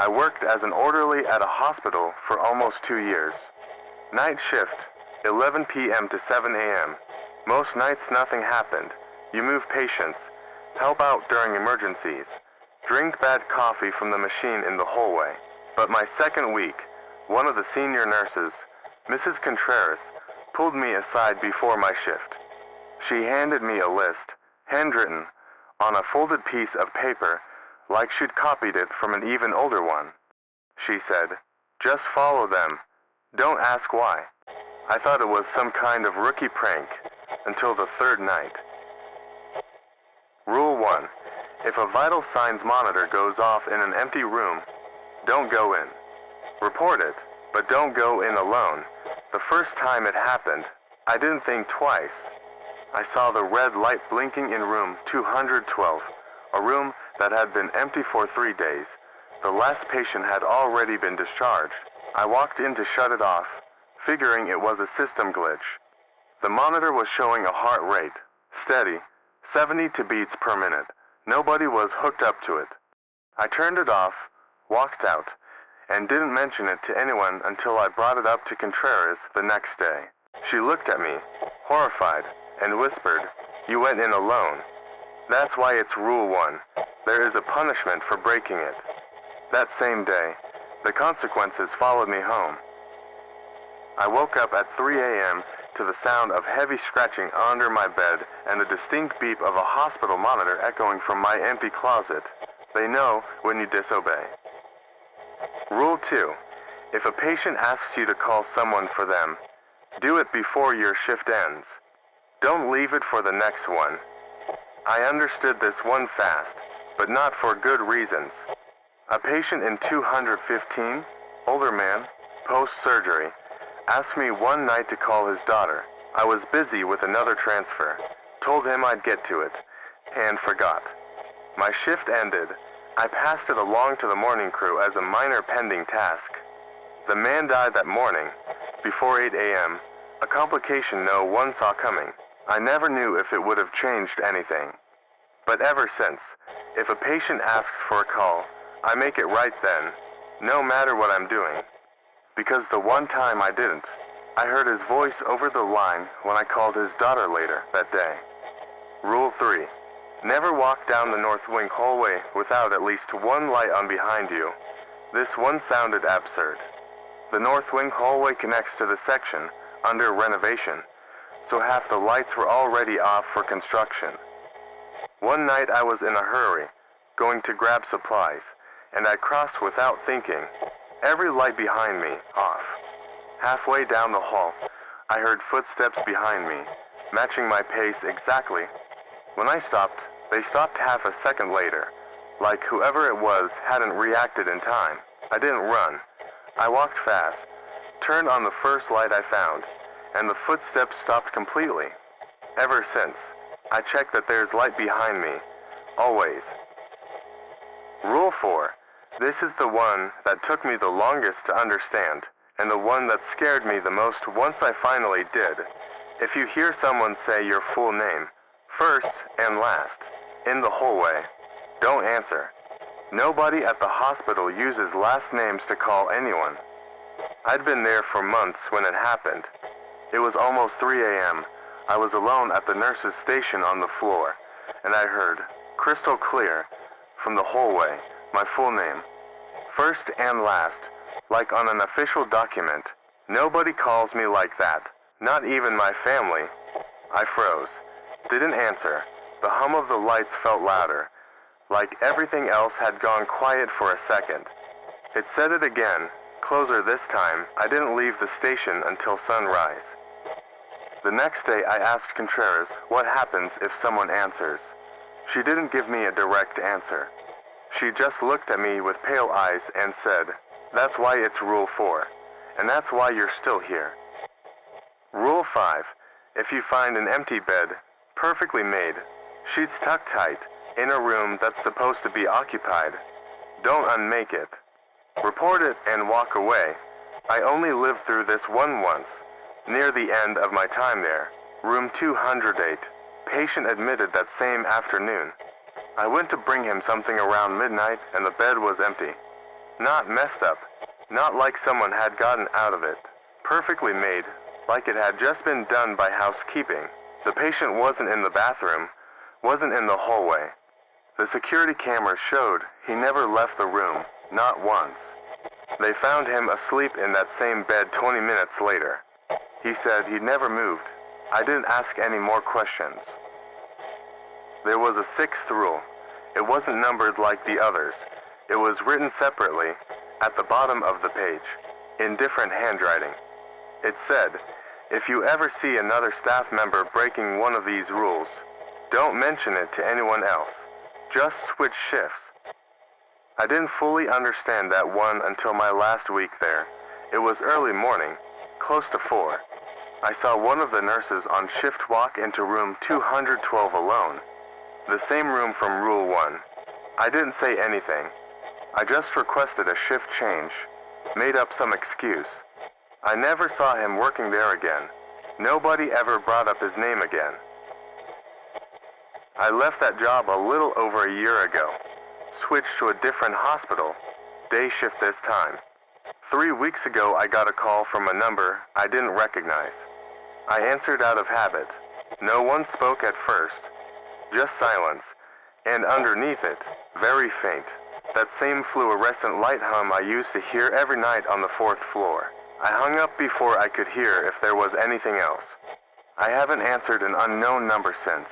I worked as an orderly at a hospital for almost 2 years. Night shift, 11 p.m. to 7 a.m. Most nights nothing happened. You move patients, help out during emergencies, drink bad coffee from the machine in the hallway. But my second week, one of the senior nurses, Mrs. Contreras, pulled me aside before my shift. She handed me a list, handwritten, on a folded piece of paper, like she'd copied it from an even older one. She said, "Just follow them. Don't ask why." I thought it was some kind of rookie prank, until the third night. Rule 1. If a vital signs monitor goes off in an empty room, don't go in. Report it, but don't go in alone. The first time it happened, I didn't think twice. I saw the red light blinking in room 212, a room that had been empty for 3 days. The last patient had already been discharged. I walked in to shut it off, figuring it was a system glitch. The monitor was showing a heart rate, steady, 72 beats per minute. Nobody was hooked up to it. I turned it off, walked out, and didn't mention it to anyone until I brought it up to Contreras the next day. She looked at me, horrified, and whispered, "You went in alone." That's why it's Rule 1. There is a punishment for breaking it. That same day, the consequences followed me home. I woke up at 3 a.m. to the sound of heavy scratching under my bed and the distinct beep of a hospital monitor echoing from my empty closet. They know when you disobey. Rule 2. If a patient asks you to call someone for them, do it before your shift ends. Don't leave it for the next one. I understood this one fast, but not for good reasons. A patient in 215, older man, post-surgery, asked me one night to call his daughter. I was busy with another transfer, told him I'd get to it, and forgot. My shift ended. I passed it along to the morning crew as a minor pending task. The man died that morning, before 8 a.m., a complication no one saw coming. I never knew if it would have changed anything. But ever since, if a patient asks for a call, I make it right then, no matter what I'm doing. Because the one time I didn't, I heard his voice over the line when I called his daughter later that day. Rule 3. Never walk down the north wing hallway without at least one light on behind you. This one sounded absurd. The north wing hallway connects to the section under renovation, so half the lights were already off for construction. One night I was in a hurry, going to grab supplies, and I crossed without thinking, every light behind me off. Halfway down the hall, I heard footsteps behind me, matching my pace exactly. When I stopped, they stopped half a second later, like whoever it was hadn't reacted in time. I didn't run. I walked fast, turned on the first light I found, and the footsteps stopped completely. Ever since, I check that there's light behind me, always. Rule 4. This is the one that took me the longest to understand, and the one that scared me the most once I finally did. If you hear someone say your full name, first and last, in the hallway, don't answer. Nobody at the hospital uses last names to call anyone. I'd been there for months when it happened. It was almost 3 a.m. I was alone at the nurse's station on the floor, and I heard, crystal clear, from the hallway, my full name. First and last, like on an official document. Nobody calls me like that, not even my family. I froze, didn't answer. The hum of the lights felt louder, like everything else had gone quiet for a second. It said it again, closer this time. I didn't leave the station until sunrise. The next day I asked Contreras what happens if someone answers. She didn't give me a direct answer. She just looked at me with pale eyes and said, "That's why it's Rule 4, and that's why you're still here." Rule 5. If you find an empty bed, perfectly made, sheets tucked tight, in a room that's supposed to be occupied, don't unmake it. Report it and walk away. I only lived through this one once, near the end of my time there. Room 208. Patient admitted that same afternoon. I went to bring him something around midnight and the bed was empty. Not messed up. Not like someone had gotten out of it. Perfectly made, like it had just been done by housekeeping. The patient wasn't in the bathroom, wasn't in the hallway. The security camera showed he never left the room, not once. They found him asleep in that same bed 20 minutes later. He said he'd never moved. I didn't ask any more questions. There was a sixth rule. It wasn't numbered like the others. It was written separately, at the bottom of the page, in different handwriting. It said, if you ever see another staff member breaking one of these rules, don't mention it to anyone else. Just switch shifts. I didn't fully understand that one until my last week there. It was early morning, close to 4. I saw one of the nurses on shift walk into room 212 alone. The same room from Rule 1. I didn't say anything. I just requested a shift change, made up some excuse. I never saw him working there again. Nobody ever brought up his name again. I left that job a little over a year ago. Switched to a different hospital, day shift this time. 3 weeks ago I got a call from a number I didn't recognize. I answered out of habit. No one spoke at first. Just silence, and underneath it, very faint, that same fluorescent light hum I used to hear every night on the 4th floor. I hung up before I could hear if there was anything else. I haven't answered an unknown number since.